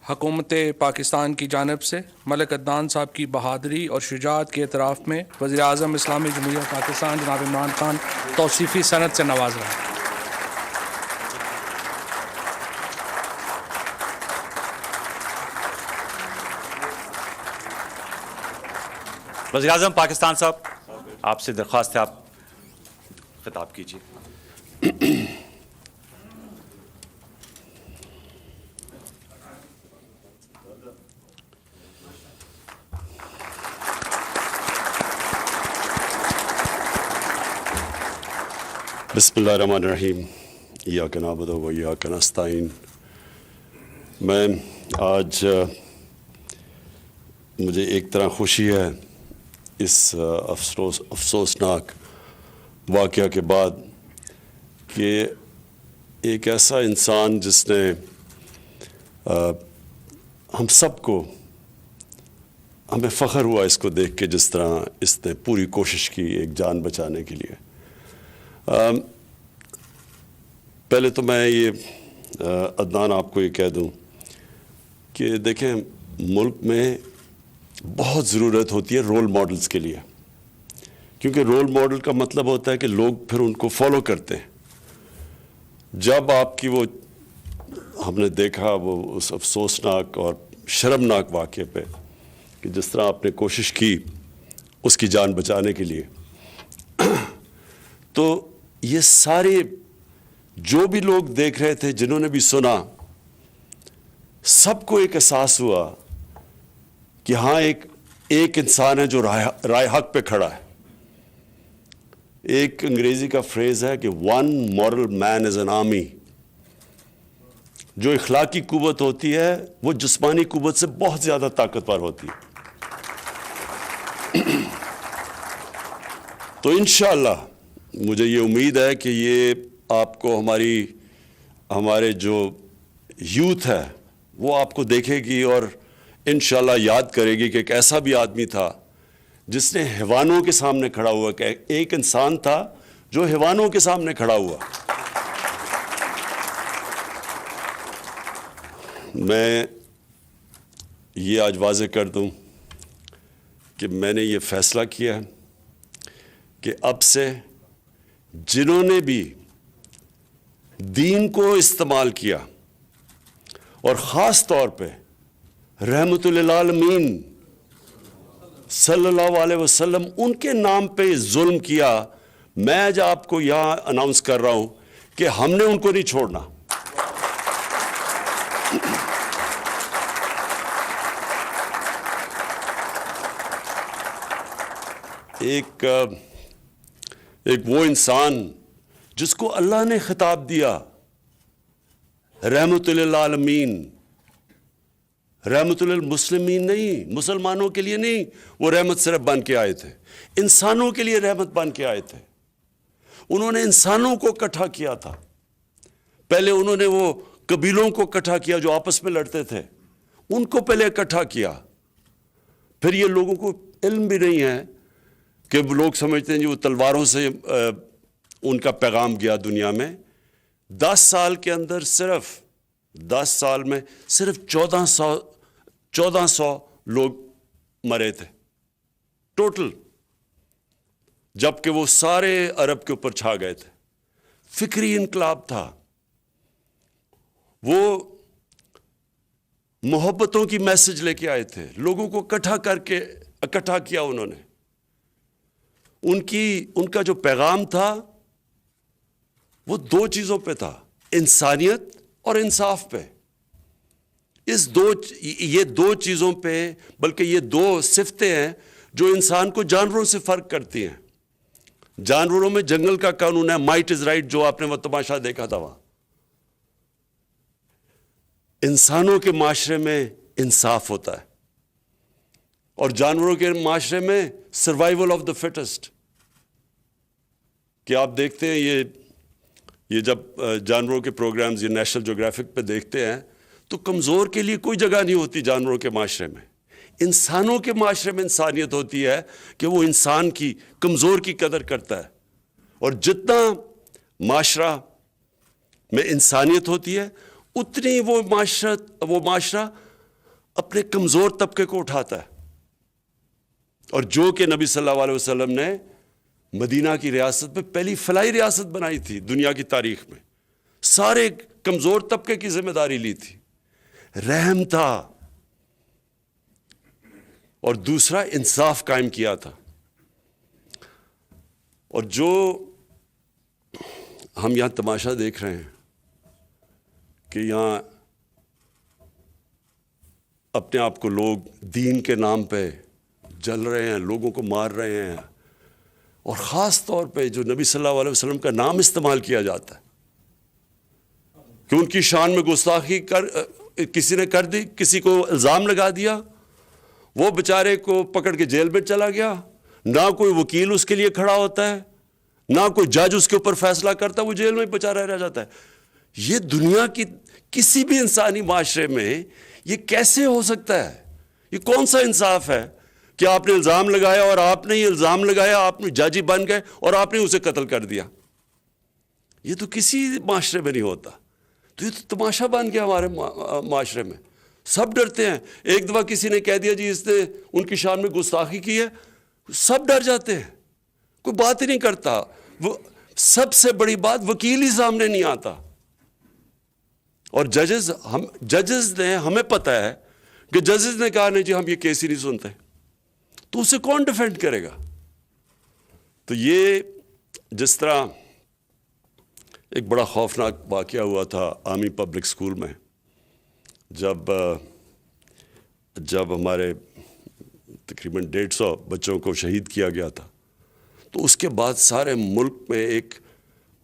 حکومت پاکستان کی جانب سے ملک عدنان صاحب کی بہادری اور شجاعت کے اعتراف میں وزیر اعظم اسلامی جمہوریہ پاکستان جناب عمران خان توصیفی سند سے نواز رہے ہیں۔ وزیر اعظم پاکستان صاحب، آپ سے درخواست ہے آپ خطاب کیجیے۔ بسم اللہ الرحمن الرحیم، ایاک نعبد و ایاک نستعین۔ میں آج مجھے ایک طرح خوشی ہے اس افسوسناک واقعہ کے بعد کہ ایک ایسا انسان جس نے ہم سب کو، ہمیں فخر ہوا اس کو دیکھ کے جس طرح اس نے پوری کوشش کی ایک جان بچانے کے لیے۔ پہلے تو میں یہ عدنان آپ کو یہ کہہ دوں کہ دیکھیں، ملک میں بہت ضرورت ہوتی ہے رول ماڈلز کے لیے، کیونکہ رول ماڈل کا مطلب ہوتا ہے کہ لوگ پھر ان کو فالو کرتے ہیں۔ جب آپ کی وہ ہم نے دیکھا وہ اس افسوسناک اور شرمناک واقعے پہ کہ جس طرح آپ نے کوشش کی اس کی جان بچانے کے لیے، تو یہ سارے جو بھی لوگ دیکھ رہے تھے، جنہوں نے بھی سنا، سب کو ایک احساس ہوا کہ ہاں ایک انسان ہے جو رائے حق پہ کھڑا ہے۔ ایک انگریزی کا فریز ہے کہ one moral man is an army. جو اخلاقی قوت ہوتی ہے وہ جسمانی قوت سے بہت زیادہ طاقتور ہوتی ہے۔ تو انشاءاللہ مجھے یہ امید ہے کہ یہ آپ کو ہمارے جو یوتھ ہے وہ آپ کو دیکھے گی اور انشاءاللہ یاد کرے گی کہ ایک ایسا بھی آدمی تھا جس نے حیوانوں کے سامنے کھڑا ہوا، کہ ایک انسان تھا جو حیوانوں کے سامنے کھڑا ہوا۔ میں یہ آج واضح کر دوں کہ میں نے یہ فیصلہ کیا ہے کہ اب سے جنہوں نے بھی دین کو استعمال کیا، اور خاص طور پہ رحمت للعالمین صلی اللہ علیہ وسلم ان کے نام پہ ظلم کیا، میں آج آپ کو یہاں اناؤنس کر رہا ہوں کہ ہم نے ان کو نہیں چھوڑنا۔ ایک وہ انسان جس کو اللہ نے خطاب دیا رحمت للعالمین، رحمت للمسلمین نہیں، مسلمانوں کے لیے نہیں، وہ رحمت صرف بن کے آئے تھے، انسانوں کے لیے رحمت بن کے آئے تھے۔ انہوں نے انسانوں کو اکٹھا کیا تھا۔ پہلے انہوں نے وہ قبیلوں کو اکٹھا کیا جو آپس میں لڑتے تھے، ان کو پہلے اکٹھا کیا۔ پھر یہ لوگوں کو علم بھی نہیں ہے کہ لوگ سمجھتے ہیں جی وہ تلواروں سے ان کا پیغام گیا دنیا میں۔ 10 سال کے اندر صرف 10 سال میں صرف 1400 لوگ مرے تھے ٹوٹل، جبکہ وہ سارے عرب کے اوپر چھا گئے تھے۔ فکری انقلاب تھا، وہ محبتوں کی میسج لے کے آئے تھے، لوگوں کو اکٹھا کیا انہوں نے۔ ان کا جو پیغام تھا وہ 2 چیزوں پہ تھا، انسانیت اور انصاف پہ۔ یہ 2 چیزوں پہ، بلکہ یہ 2 صفتیں ہیں جو انسان کو جانوروں سے فرق کرتی ہیں۔ جانوروں میں جنگل کا قانون ہے، مائٹ از رائٹ، جو آپ نے وہ تماشا دیکھا تھا وہاں۔ انسانوں کے معاشرے میں انصاف ہوتا ہے، اور جانوروں کے معاشرے میں سروائیول آف دا فٹسٹ۔ کہ آپ دیکھتے ہیں یہ جب جانوروں کے پروگرامز یہ نیشنل جیوگرافک پہ دیکھتے ہیں تو کمزور کے لیے کوئی جگہ نہیں ہوتی جانوروں کے معاشرے میں۔ انسانوں کے معاشرے میں انسانیت ہوتی ہے کہ وہ انسان کی کمزور کی قدر کرتا ہے، اور جتنا معاشرہ میں انسانیت ہوتی ہے اتنی وہ معاشرہ اپنے کمزور طبقے کو اٹھاتا ہے. اور جو کہ نبی صلی اللہ علیہ وسلم نے مدینہ کی ریاست میں پہلی فلاحی ریاست بنائی تھی دنیا کی تاریخ میں, سارے کمزور طبقے کی ذمہ داری لی تھی, رحم تھا, اور دوسرا انصاف قائم کیا تھا. اور جو ہم یہاں تماشا دیکھ رہے ہیں کہ یہاں اپنے آپ کو لوگ دین کے نام پہ جل رہے ہیں, لوگوں کو مار رہے ہیں, اور خاص طور پہ جو نبی صلی اللہ علیہ وسلم کا نام استعمال کیا جاتا ہے کہ ان کی شان میں گستاخی کسی نے کر دی, کسی کو الزام لگا دیا, وہ بیچارے کو پکڑ کے جیل میں چلا گیا, نہ کوئی وکیل اس کے لیے کھڑا ہوتا ہے, نہ کوئی جج اس کے اوپر فیصلہ کرتا, وہ جیل میں بیچارہ رہ جاتا ہے. یہ دنیا کی کسی بھی انسانی معاشرے میں یہ کیسے ہو سکتا ہے؟ یہ کون سا انصاف ہے کہ آپ نے الزام لگایا اور آپ نے یہ الزام لگایا, آپ نے جج بن گئے اور آپ نے اسے قتل کر دیا؟ یہ تو کسی معاشرے میں نہیں ہوتا. تو یہ تو تماشا بن گیا ہمارے معاشرے میں, سب ڈرتے ہیں. ایک دفعہ کسی نے کہہ دیا جی اس نے ان کی شان میں گستاخی کی ہے, سب ڈر جاتے ہیں, کوئی بات ہی نہیں کرتا. وہ سب سے بڑی بات, وکیل ہی سامنے نہیں آتا. اور ججز نے, ہمیں پتہ ہے کہ ججز نے کہا نہیں جی ہم یہ کیس ہی نہیں سنتے, تو اسے کون ڈیفینڈ کرے گا؟ تو یہ جس طرح ایک بڑا خوفناک واقعہ ہوا تھا عامی پبلک سکول میں, جب ہمارے تقریباً 150 بچوں کو شہید کیا گیا تھا, تو اس کے بعد سارے ملک میں ایک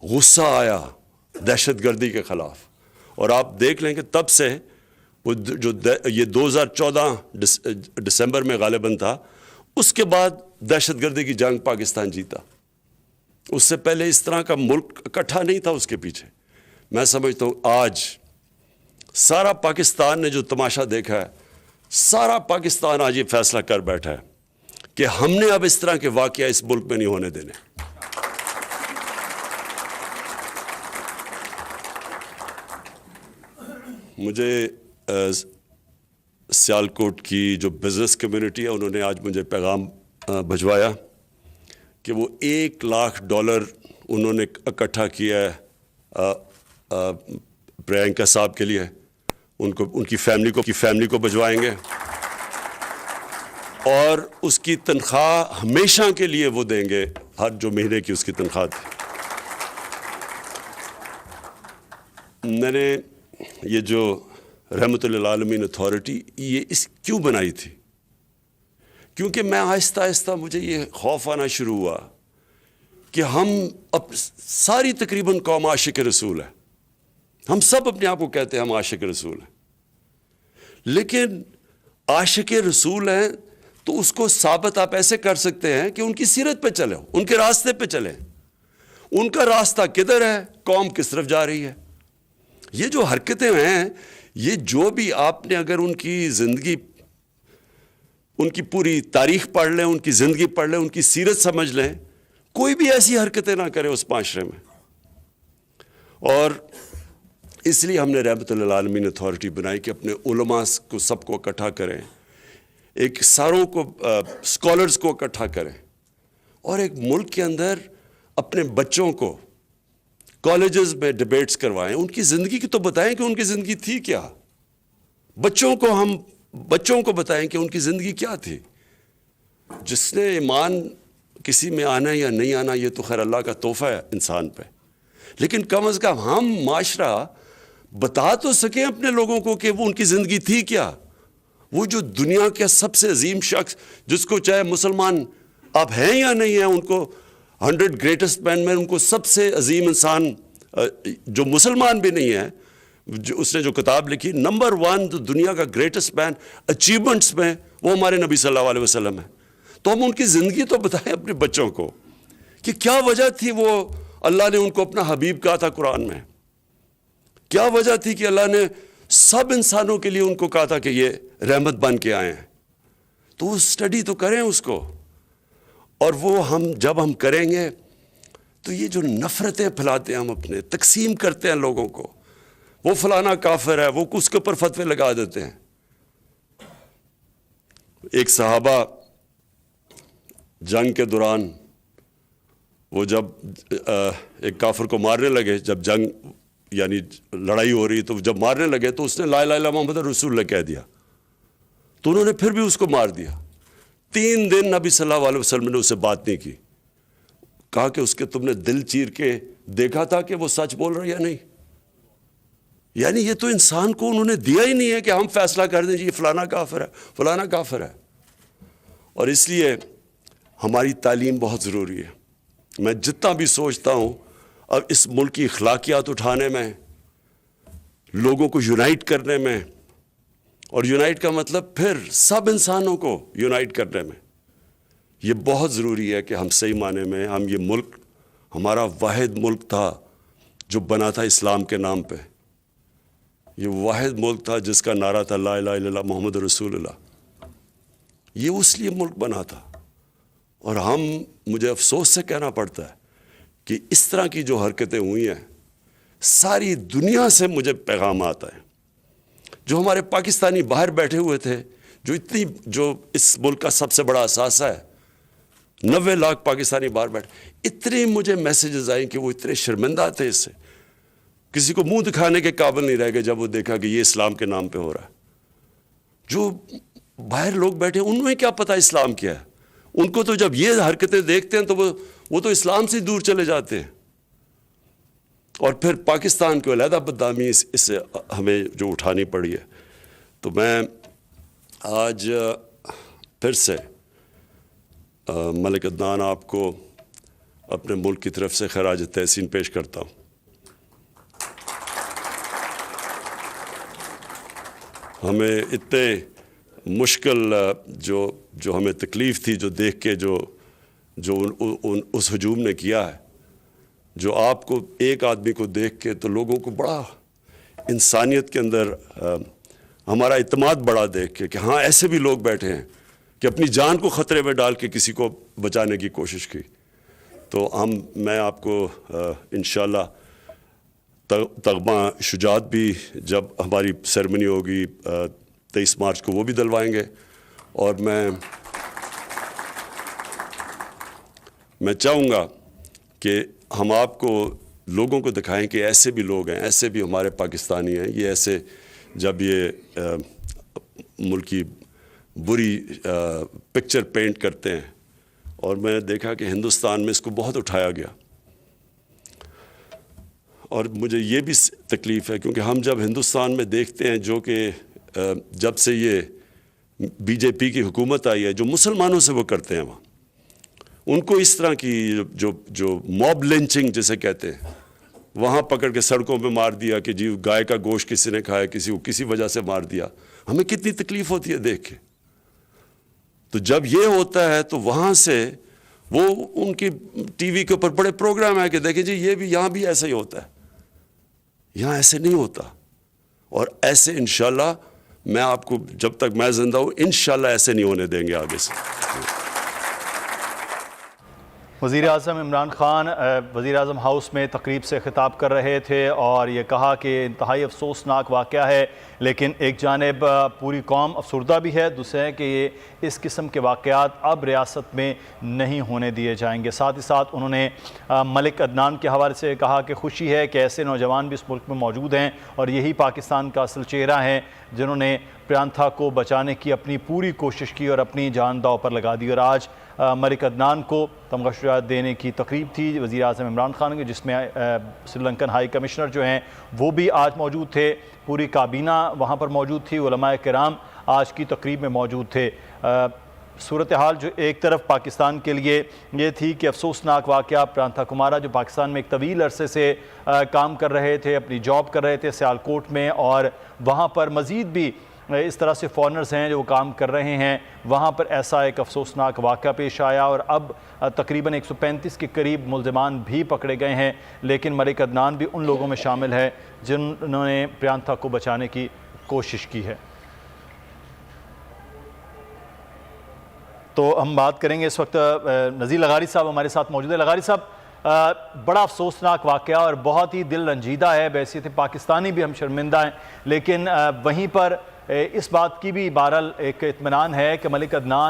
غصہ آیا دہشت گردی کے خلاف. اور آپ دیکھ لیں کہ تب سے وہ جو یہ 2014 دسمبر میں غالباً تھا, اس کے بعد دہشت گردی کی جنگ پاکستان جیتا. اس سے پہلے اس طرح کا ملک اکٹھا نہیں تھا اس کے پیچھے. میں سمجھتا ہوں آج سارا پاکستان نے جو تماشا دیکھا ہے, سارا پاکستان آج یہ فیصلہ کر بیٹھا ہے کہ ہم نے اب اس طرح کے واقعہ اس ملک میں نہیں ہونے دینے. مجھے سیالکوٹ کی جو بزنس کمیونٹی ہے انہوں نے آج مجھے پیغام بھجوایا کہ وہ $1,00,000 انہوں نے اکٹھا کیا ہے پرینکا صاحب کے لیے. ان کی فیملی کو بھجوائیں گے, اور اس کی تنخواہ ہمیشہ کے لیے وہ دیں گے, ہر جو مہینے کی اس کی تنخواہ تھی. میں نے یہ جو رحمت للعالمین اتھارٹی یہ کیوں بنائی تھی؟ کیونکہ میں آہستہ آہستہ مجھے یہ خوف آنا شروع ہوا کہ ہم ساری تقریباً قوم عاشق رسول ہے, ہم سب اپنے آپ کو کہتے ہیں ہم عاشق رسول ہیں, لیکن عاشق رسول ہیں تو اس کو ثابت آپ ایسے کر سکتے ہیں کہ ان کی سیرت پہ چلیں, ان کے راستے پہ چلیں. ان کا راستہ کدھر ہے, قوم کس طرف جا رہی ہے. یہ جو حرکتیں ہیں, یہ جو بھی آپ نے اگر ان کی زندگی, ان کی پوری تاریخ پڑھ لیں, ان کی زندگی پڑھ لیں, ان کی سیرت سمجھ لیں, کوئی بھی ایسی حرکتیں نہ کرے اس معاشرے میں. اور اس لیے ہم نے رحمت للعالمین اتھارٹی بنائی کہ اپنے علماء کو سب کو اکٹھا کریں, ایک ساروں کو اسکالرز کو اکٹھا کریں, اور ایک ملک کے اندر اپنے بچوں کو کالجز میں ڈیبیٹس کروائیں, ان کی زندگی کی تو بتائیں کہ ان کی زندگی تھی کیا. بچوں کو بتائیں کہ ان کی زندگی کیا تھی. جس نے ایمان کسی میں آنا یا نہیں آنا یہ تو خیر اللہ کا تحفہ ہے انسان پہ, لیکن کم از کم ہم معاشرہ بتا تو سکیں اپنے لوگوں کو کہ وہ ان کی زندگی تھی کیا. وہ جو دنیا کے سب سے عظیم شخص, جس کو چاہے مسلمان آپ ہیں یا نہیں ہیں, ان کو 100 گریٹسٹ مین میں ان کو سب سے عظیم انسان جو مسلمان بھی نہیں ہے, اس نے جو کتاب لکھی نمبر 1 دنیا کا گریٹسٹ مین اچیومنٹس میں, وہ ہمارے نبی صلی اللہ علیہ وسلم ہے. تو ہم ان کی زندگی تو بتائیں اپنے بچوں کو کہ کیا وجہ تھی وہ اللہ نے ان کو اپنا حبیب کہا تھا قرآن میں, کیا وجہ تھی کہ اللہ نے سب انسانوں کے لیے ان کو کہا تھا کہ یہ رحمت بن کے آئے ہیں. تو اسٹڈی تو کریں اس کو, اور وہ جب ہم کریں گے تو یہ جو نفرتیں پھیلاتے ہیں ہم اپنے، تقسیم کرتے ہیں لوگوں کو، وہ فلانا کافر ہے، وہ اس کے اوپر فتوے لگا دیتے ہیں. ایک صحابہ جنگ کے دوران وہ جب ایک کافر کو مارنے لگے، جب جنگ یعنی لڑائی ہو رہی تو جب مارنے لگے تو اس نے لا الہ الا محمد رسول اللہ کہہ دیا، تو انہوں نے پھر بھی اس کو مار دیا. 3 دن نبی صلی اللہ علیہ وسلم نے اس سے بات نہیں کی. کہا کہ اس کے تم نے دل چیر کے دیکھا تھا کہ وہ سچ بول رہا ہے یا نہیں؟ یعنی یہ تو انسان کو انہوں نے دیا ہی نہیں ہے کہ ہم فیصلہ کر دیں جی یہ فلانا کافر ہے، فلانا کافر ہے. اور اس لیے ہماری تعلیم بہت ضروری ہے. میں جتنا بھی سوچتا ہوں اب اس ملک کی اخلاقیات اٹھانے میں، لوگوں کو یونائٹ کرنے میں، اور یونائٹ کا مطلب پھر سب انسانوں کو یونائٹ کرنے میں، یہ بہت ضروری ہے کہ ہم صحیح معنی میں ہم یہ ملک، ہمارا واحد ملک تھا جو بنا تھا اسلام کے نام پہ. یہ واحد ملک تھا جس کا نعرہ تھا لا الہ الا اللہ محمد رسول اللہ. یہ اس لیے ملک بنا تھا. اور مجھے افسوس سے کہنا پڑتا ہے کہ اس طرح کی جو حرکتیں ہوئی ہیں، ساری دنیا سے مجھے پیغام آتا ہے. جو ہمارے پاکستانی باہر بیٹھے ہوئے تھے، جو اس ملک کا سب سے بڑا اثاثہ ہے، 90 لاکھ پاکستانی باہر بیٹھے، اتنے مجھے میسیجز آئیں کہ وہ اتنے شرمندہ تھے اس سے، کسی کو منہ دکھانے کے قابل نہیں رہ گئے جب وہ دیکھا کہ یہ اسلام کے نام پہ ہو رہا ہے. جو باہر لوگ بیٹھے انہیں کیا پتہ اسلام کیا ہے؟ ان کو تو جب یہ حرکتیں دیکھتے ہیں تو وہ تو اسلام سے دور چلے جاتے ہیں. اور پھر پاکستان کو علیحدہ بدنامی اس سے ہمیں جو اٹھانی پڑی ہے. تو میں آج پھر سے ملک عدنان آپ کو اپنے ملک کی طرف سے خراج تحسین پیش کرتا ہوں. ہمیں اتنے مشکل جو ہمیں تکلیف تھی جو دیکھ کے جو اس ہجوم نے کیا ہے، جو آپ کو ایک آدمی کو دیکھ کے تو لوگوں کو بڑا انسانیت کے اندر ہمارا اعتماد بڑا دیکھ کے کہ ہاں ایسے بھی لوگ بیٹھے ہیں کہ اپنی جان کو خطرے میں ڈال کے کسی کو بچانے کی کوشش کی. تو میں آپ کو انشاءاللہ تغمہ شجاعت بھی جب ہماری سیرمنی ہوگی 23 مارچ کو وہ بھی دلوائیں گے. اور میں چاہوں گا کہ ہم آپ کو لوگوں کو دکھائیں کہ ایسے بھی لوگ ہیں، ایسے بھی ہمارے پاکستانی ہیں. یہ ایسے جب یہ ملک کی بری پکچر پینٹ کرتے ہیں، اور میں نے دیکھا کہ ہندوستان میں اس کو بہت اٹھایا گیا. اور مجھے یہ بھی تکلیف ہے کیونکہ ہم جب ہندوستان میں دیکھتے ہیں جو کہ جب سے یہ بی جے پی کی حکومت آئی ہے، جو مسلمانوں سے وہ کرتے ہیں، وہاں ان کو اس طرح کی جو موب لنچنگ جسے کہتے ہیں، وہاں پکڑ کے سڑکوں پہ مار دیا کہ جی گائے کا گوشت کسی نے کھایا، کسی کو کسی وجہ سے مار دیا. ہمیں کتنی تکلیف ہوتی ہے دیکھ کے. تو جب یہ ہوتا ہے تو وہاں سے وہ ان کی ٹی وی کے اوپر بڑے پروگرام ہے کہ دیکھیں جی یہ بھی یہاں بھی ایسا ہی ہوتا ہے. یہاں ایسے نہیں ہوتا. اور ایسے انشاءاللہ میں آپ کو جب تک میں زندہ ہوں انشاءاللہ ایسے نہیں ہونے دیں گے آگے سے. وزیر اعظم عمران خان وزیر اعظم ہاؤس میں تقریب سے خطاب کر رہے تھے اور یہ کہا کہ انتہائی افسوسناک واقعہ ہے، لیکن ایک جانب پوری قوم افسردہ بھی ہے، دوسرے ہے کہ یہ اس قسم کے واقعات اب ریاست میں نہیں ہونے دیے جائیں گے. ساتھ ہی ساتھ انہوں نے ملک عدنان کے حوالے سے کہا کہ خوشی ہے کہ ایسے نوجوان بھی اس ملک میں موجود ہیں اور یہی پاکستان کا اصل چہرہ ہیں جنہوں نے پرانتھا کو بچانے کی اپنی پوری کوشش کی اور اپنی جان داؤ پر لگا دی. اور آج ملک عدنان کو تمغہ شجاعت دینے کی تقریب تھی وزیر اعظم عمران خان کی، جس میں سری لنکن ہائی کمشنر جو ہیں وہ بھی آج موجود تھے، پوری کابینہ وہاں پر موجود تھی، علماء کرام آج کی تقریب میں موجود تھے. صورتحال جو ایک طرف پاکستان کے لیے یہ تھی کہ افسوسناک واقعہ پرانتھا کمارا جو پاکستان میں ایک طویل عرصے سے کام کر رہے تھے، اپنی جاب کر رہے تھے سیالکوٹ میں، اور وہاں پر مزید بھی اس طرح سے فارنرز ہیں جو کام کر رہے ہیں، وہاں پر ایسا ایک افسوسناک واقعہ پیش آیا اور اب تقریباً 135 کے قریب ملزمان بھی پکڑے گئے ہیں. لیکن ملک عدنان بھی ان لوگوں میں شامل ہے جنہوں نے پرانتھا کو بچانے کی کوشش کی ہے. تو ہم بات کریں گے اس وقت نذیر لغاری صاحب ہمارے ساتھ موجود ہیں. لغاری صاحب، بڑا افسوسناک واقعہ اور بہت ہی دل رنجیدہ ہے، بحیثیت پاکستانی بھی ہم شرمندہ ہیں، لیکن وہیں پر اس بات کی بھی بہرحال ایک اطمینان ہے کہ ملک عدنان